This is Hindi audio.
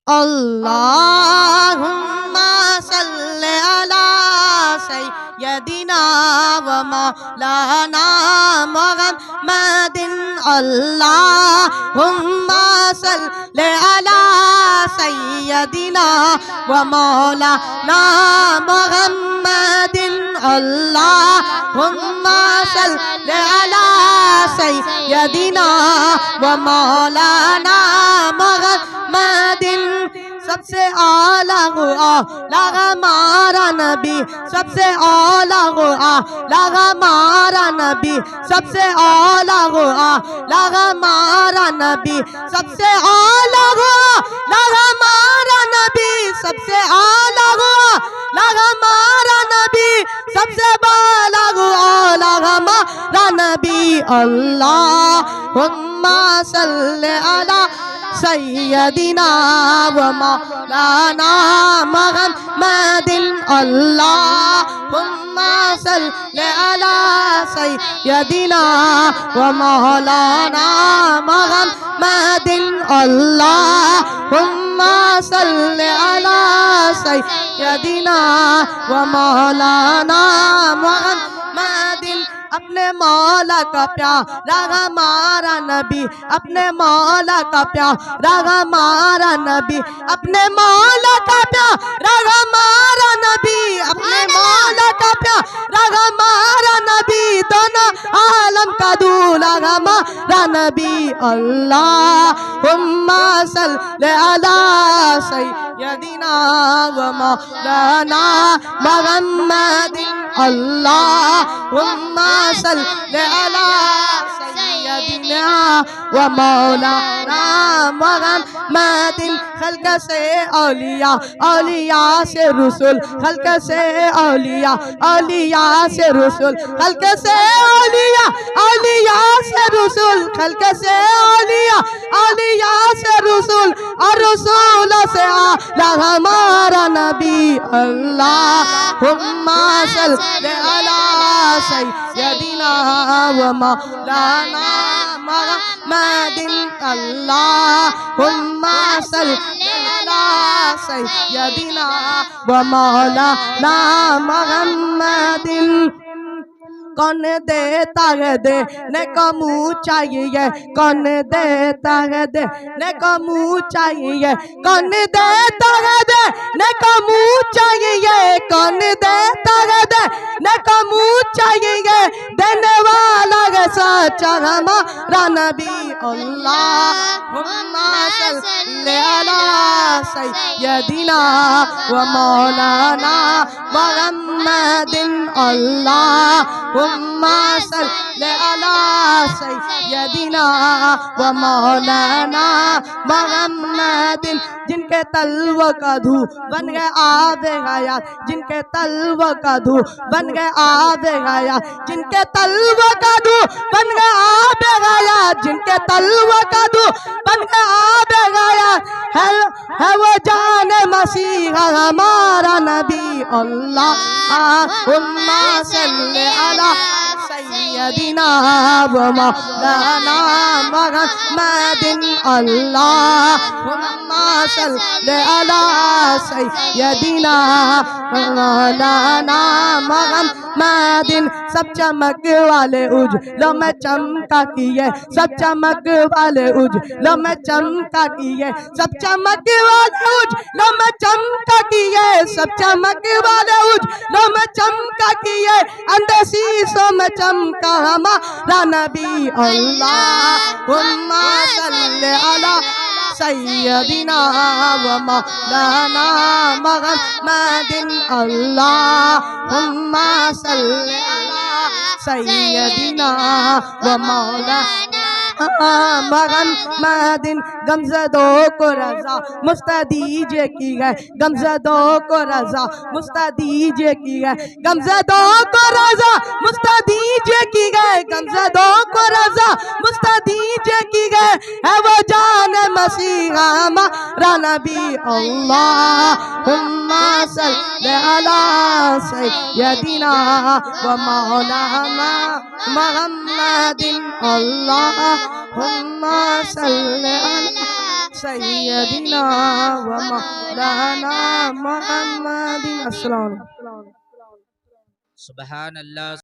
अल्लाहुम्मा सल्ले अला सय्यदिना व मौलाना मुहम्मदिन। अल्लाहुम्मा सल्ले अला सय्यदिना व मौलाना मुहम्मदिन। अल्लाहुम्मा सल्ले अला सय्यदिना व मौलाना मुहम्मदिन। सबसे आला आला हमारा नबी, सबसे आला आला हमारा नबी, सबसे आला आला हमारा नबी, सबसे आला आला हमारा नबी, सबसे आला आला हमारा नबी, सबसे बाला आला हमारा नबी। अल्लाहुम्मा सल्ले अला सय्यदिना व मौलाना मुहम्मदिन। अल्लाहुम्मा सल्ले अला सय्यदिना व मौलाना मुहम्मदिन। अल्लाहुम्मा सल्ले अला सय्यदिना व मौलाना मुहम्मदिन। अपने मौला का प्यारा हमारा नबी, अपने मौला का प्यारा हमारा नबी, अपने मौला का प्यारा हमारा नबी, अपने मौला का प्यारा हमारा नबी, दोनों आलम का दूल्हा हमारा नबी। अल्लाहुम्मा सल्ले अला सय्यदिना व मौलाना मुहम्मदिन। अल्लाहुम्मा सल्ले अला सय्यदिना व मौलाना मुहम्मदिन। खल्क से औलिया, औलिया से रसूल, खल्क से औलिया, औलिया से रसूल, खल्क से औलिया, औलिया से रसूल, खल्क से औलिया, औलिया से रसूल, और रसूल से आला हमारा नबी। अल्लाहुम्मा सल्ले अला सय्यदिना व मौलाना मुहम्मदिन। अल्लाहुम्मा सल्ले अला सय्यदिना व मौलाना मुहम्मदिन। कौन देता है देने को मुँह चाहिए, कौन देता है देने को मुँह चाहिए, कौन देता है देने को मुँह चाहिए, कौन देता है देने को मुँह चाहिए, देने वाला है सच्चा हमारा नबी। अल्लाहुम्मा सल्ले अला सय्यदिना व मौलाना मुहम्मदिन। अल्लाहुम्मा सल्ले अला सय्यदिना व मौलाना मुहम्मदिन। जिनके तलवों का धू बन गए आबे हयात, जिनके तलवों का धू बन गए आबे हयात, जिनके तलवों का धू बन गए आबे हयात, जिनके तलवों का धू बन गए आबे हयात, है वो जाने मसीहा हमारा नबी। अल्लाहुम्मा सल्ले अला सय्यदिना व मौलाना मुहम्मदिन। अल्लाहुम्मा सल्ले अला सय्यदिना व मौलाना मुहम्मदिन। सब चमक वाले उजलों में चमका किए, सब चमक वाले उजलों में चमका किए, सब चमक वाले उजलों में चमका किए, सब चमक वाले उजलों में चमका किए, अंधे शीशों में चमका हमारा नबी। अल्लाहुम्मा सल्ले अला सय्यदिना व मौलाना मुहम्मदिन। अल्लाहुम्मा सल्ले अला सय्यदिना व मौलाना मुहम्मदिन। गमज़दों को रज़ा मुस्तदीजे की है, गमज़दों को रज़ा मुस्तदीजे की है, गमज़दों को रज़ा मुस्तदीजे की है, गमज़दों को रज़ा मुस्तदीजे की है वो जान मसीहा हमारा नबी। अल्लाहुम्मा सल्ले अला सय्यदिना व मौलाना मुहम्मदिन। अल्लाहुम्मा सल्ले अला सैयदिना व मौलाना मुहम्मदिन। अस्सलाम वालेकुम। सुबहान अल्लाह।